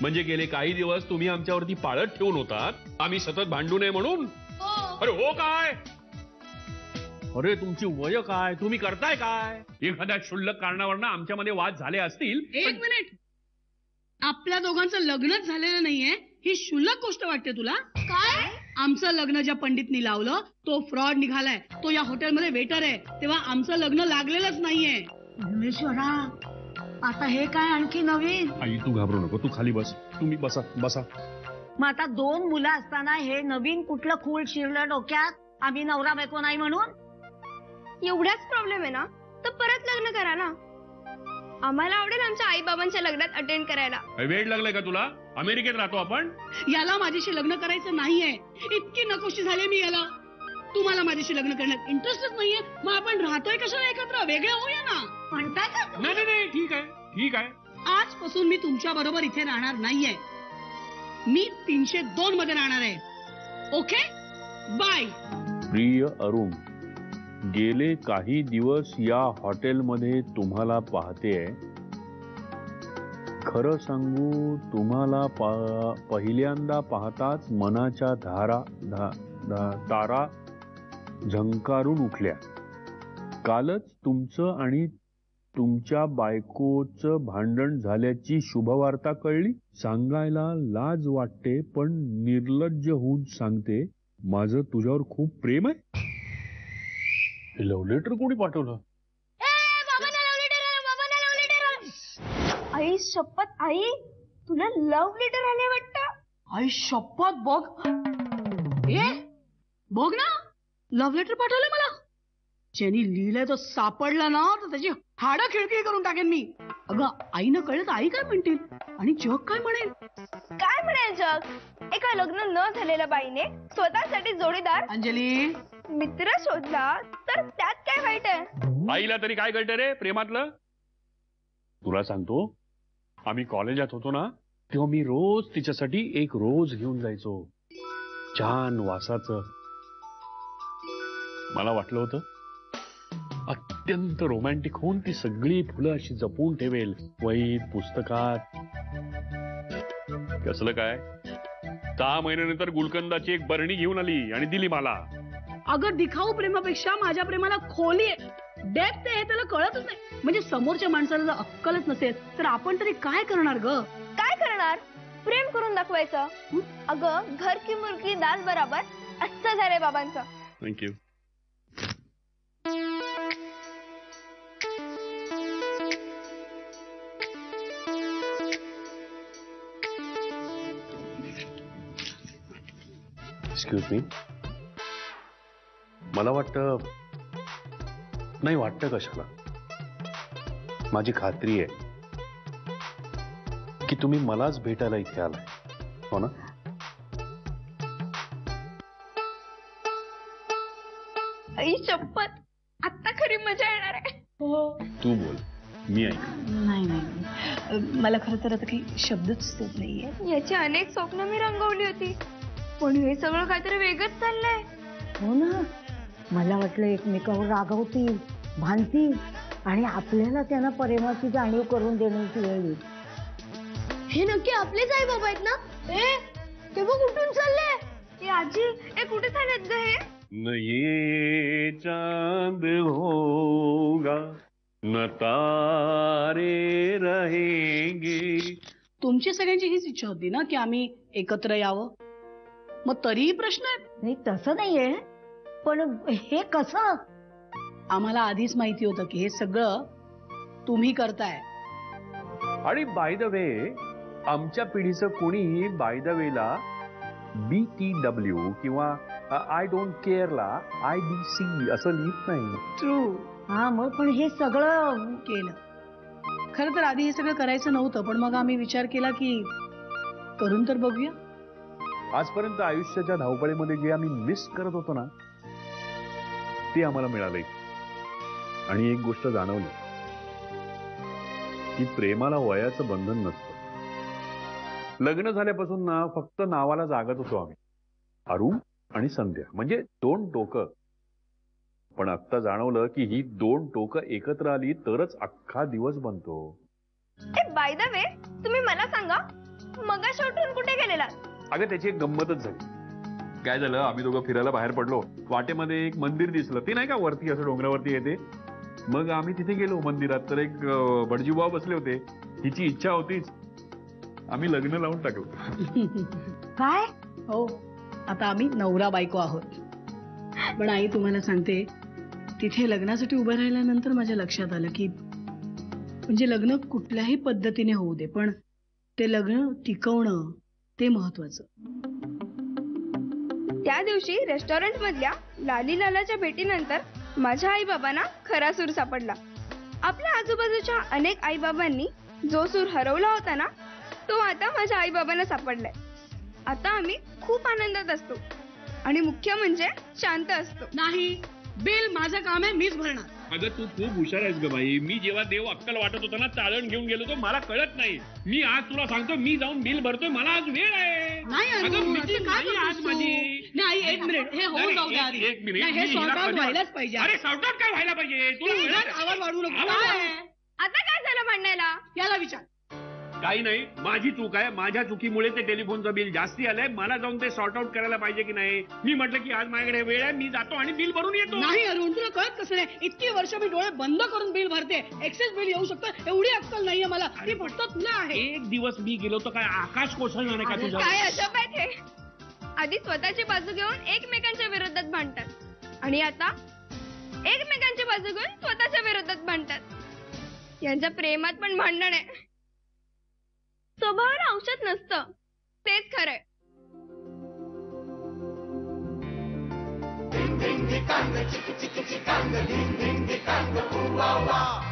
म्हणजे गेले काही दिवस तुम्ही आमच्यावरती पाळत ठेवून होतात, आम्ही सतत भांडू नये म्हणून? अरे हो काय? अरे तुमची वय काय, तुम्ही करताय काय? एखाद्या क्षुल्लक कारणावरनं आमच्यामध्ये वाद झाले असतील. एक मिनिट, आपल्या दोघांचं लग्नच झालेलं नाहीये ही क्षुल्लक गोष्ट वाटते तुला? काय? आमचं लग्न ज्या पंडितनी लावलं तो फ्रॉड निघालाय. तो या हॉटेलमध्ये वेटर आहे, तेव्हा आमचं लग्न लागलेलंच नाहीये. परमेश्वरा, आता हे काय आणखी नवीन? आई तू घाबरू नको, तू खाली बस. तुम्ही बसा बसा. मग आता 2 मुलं असताना हे नवीन कुठलं खूळ शिरलं डोक्यात? आम्ही नवरा बायको नाही म्हणून? एवढाच प्रॉब्लेम आहे ना, तर परत लग्न करा ना. आम्हाला आवडेल आमच्या आई बाबांच्या लग्नात अटेंड करायला. वेळ लागलाय का तुला? अमेरिकेत राहतो आपण. याला माझ्याशी लग्न करायचं नाहीये, इतकी नकोशी झाली मी याला. तुम्हाला माझ्याशी लग्न करण्यात इंटरेस्टच नाहीये, मग आपण राहतोय कशाला एकत्र? वेगळे होऊया ना. म्हणताय का? नाही नाही, ठीक आहे ठीक आहे. आजपासून मी तुमच्या बरोबर इथे राहणार नाहीये. मी 302 मध्ये राहणार आहे. Okay, bye. प्रिय अरुण, गेले काही दिवस या हॉटेलमध्ये तुम्हाला पाहतेय. खरं सांगू, तुम्हाला पहिल्यांदा पाहताच मनाच्या तारा झंकारून उठल्या. कालच तुमचं आणि तुमच्या बायकोचं भांडण झाल्याची शुभवार्ता कळली. सांगायला लाज वाटते, पण निर्लज्ज होऊन सांगते, माझं तुझ्यावर खूप प्रेम आहे. लव्ह लेटर कोणी पाठवलं? आई शपथ, आई तुला लव्ह लेटर आले वाटतं. आई शपथ, बघ बघ ना, लव्ह लेटर पाठवलंय मला. ज्यांनी लिहिलंय तो सापडला ना तर त्याची हाडं खिळखिळ करून टाकेन मी. अगं आईनं कळलं तर आई काय म्हणतील आणि जग काय म्हणेल? काय म्हणेल जग? एका लग्न न झालेल्या बाईने स्वतःसाठी जोडीदार अंजली, मित्र शोधला तर त्यात काय वाईट आहे? आईला तरी काय कळतं रे प्रेमातलं? तुला सांगतो, आम्ही कॉलेजात होतो ना, तेव्हा मी रोज तिच्यासाठी एक रोज घेऊन जायचो, छान वासाचं. मला वाटलं होतं अत्यंत रोमॅन्टिक होऊन ती सगळी फुलं अशी जपून ठेवेल, वहीत, पुस्तकात. कसलं काय, 6 महिन्यानंतर गुलकंदाची एक बरणी घेऊन आली आणि दिली मला. अगं दिखाऊ प्रेमापेक्षा माझ्या प्रेमाला खोली आहे, डेप्थ आहे, त्याला कळतच नाही. म्हणजे समोरच्या माणसाला जर अक्कलच नसेल तर आपण तरी काय करणार ग? काय करणार? प्रेम करून दाखवायचं. अगं घर की मुर्गी दाल बराबर असं झालंय बाबांचं. थँक्यू. एक्सक्यूज मी, मला वाटतं, नाही वाटतं कशाला, माझी खात्री आहे की तुम्ही मलाच भेटायला इथे आलाय, हो ना? आई शपथ, आता खरी मजा येणार आहे. तू बोल, मी ऐक. नाही नाही, मला खरं तर आता काही शब्दच सुचत नाहीये. याची अनेक स्वप्न मी रंगवली होती, पण हे सगळं काहीतरी वेगळंच चाललंय. हो ना, मला वाटलं एकमेकावर रागवतील, भांडतील आणि आपल्याला त्यांना प्रेमाची जाणीव करून देण्याची वेळ येईल. हे नक्की आपलेच आई बाबा आहेत ना? ते बघ कुठून चालले. हे आजी, हे कुठे चालत ग? न ये चांद होगा न तारे रहेंगे. तुमची सगळ्यांची हीच इच्छा होती ना की आम्ही एकत्र यावं, मग तरीही प्रश्न आहे. नाही तसं नाहीये, पण हे कसं? आम्हाला आधीच माहिती होतं की हे सगळं तुम्ही करताय. आणि बाय द वे, आमच्या पिढीचं कोणीही बाय द वेला BTW किंवा आय डोंट केअरला IDC असं लिहित नाही. ट्रू. हा, मग पण हे सगळं केलं. खरं तर आधी हे सगळं करायचं नव्हतं, पण मग आम्ही विचार केला की करून तर बघूया. आजपर्यंत आयुष्याच्या धावपळीमध्ये जे आम्ही मिस करत होतो ना, ते आम्हाला मिळालंय. आणि एक गोष्ट जाणवली की प्रेमाला वयाचं बंधन नसतं. लग्न झाल्यापासून ना फक्त नावाला जागत होतो आम्ही, अरुण आणि संध्या, म्हणजे 2 डोकं. पण आत्ता जाणवलं की ही 2 टोकं एकत्र आली तरच अख्खा दिवस बनतो. बाय द वे, तुम्ही मला सांगा, मगाशी उठून कुठे गेलेला? अगं त्याची एक गंमतच झाली. काय झालं, आम्ही दोघं फिरायला बाहेर पडलो. वाटेमध्ये एक मंदिर दिसलं, ते नाही का वरती असं डोंगरावरती येते. मग आम्ही तिथे गेलो मंदिरात, तर एक भटजीबुवा बसले होते. हिची इच्छा होतीच, आम्ही लग्न लावून टाकलं. काय? हो, आता आम्ही नवरा बायको आहोत. पण आई तुम्हाला सांगते, तिथे लग्नासाठी उभं राहिल्यानंतर माझ्या लक्षात आलं की म्हणजे लग्न कुठल्याही पद्धतीने होऊ दे, पण ते लग्न टिकवणं ते महत्वाचं. त्या दिवशी रेस्टॉरंट मधल्या लाली लालाच्या भेटीनंतर माझ्या आई बाबांना खरा सूर सापडला. आपल्या आजूबाजूच्या अनेक आई बाबांनी जो सूर हरवला होता ना, तो आता माझ्या आई बाबांना सापडलाय. आता आम्ही खूप आनंदात असतो आणि मुख्य म्हणजे शांत असतो. नाही, बिल माझं काम आहे, मीच भरणार. अगं तू खूप हुशार आहेस ग बाई. मी जेव्हा देव अक्कल वाटत होता ना, चाळण घेऊन गेलो तो मला कळत नाही. मी आज तुला सांगतो, मी जाऊन बिल भरतोय, मला आज वेळ आहे. नाही अगं, अरुण, meeting असं काय नाही आज करतोस तू? माझी. नाही, एक मिनिट, हे होऊन जाऊ द्या आधी. एक मिनिट, नाही, हे मी सॉर्ट हिला आउट कधी- व्हायलाच पाहिजे. अरे सॉर्ट आउट काय व्हायला पाहिजे तुला तू वेळ उगाच आहे? आवाज वाढवू नको. आवाज- काय आहे? आता काय झालं भांडायला? याला विचार. काही नाही, माझी चूक आहे. माझ्या चुकीमुळे ते टेलिफोनचं बिल जास्ती आलंय. मला जाऊन ते सॉर्ट आउट करायला पाहिजे की नाही. मी म्हटलं की आज माझ्याकडे वेळ आहे, मी जातो आणि बिल भरून येतो. नाही अरुण, तुला कळत कसं नाही? इतकी वर्ष मी डोळे बंद करून बिल भरते, एक्सेस बिल येऊ शकतं एवढी अक्कल नाहीये मला. ती फक्त तुला आहे. एक दिवस मी गेलो तर काय आकाश कोसळणार नाही का तुझ्या? काय अशा पाहिजे? आधी स्वतःची बाजू घेऊन एकमेकांच्या विरोधात भांडतात आणि आता एकमेकांची बाजू घेऊन स्वतःच्या विरोधात भांडतात. यांच्या प्रेमात पण भांडण आहे. स्वभावाला औषध नसतं, तेच खरंय. Ding ding ding dong, chicka chicka chicka, ding ding ding dong, ooh wah wah.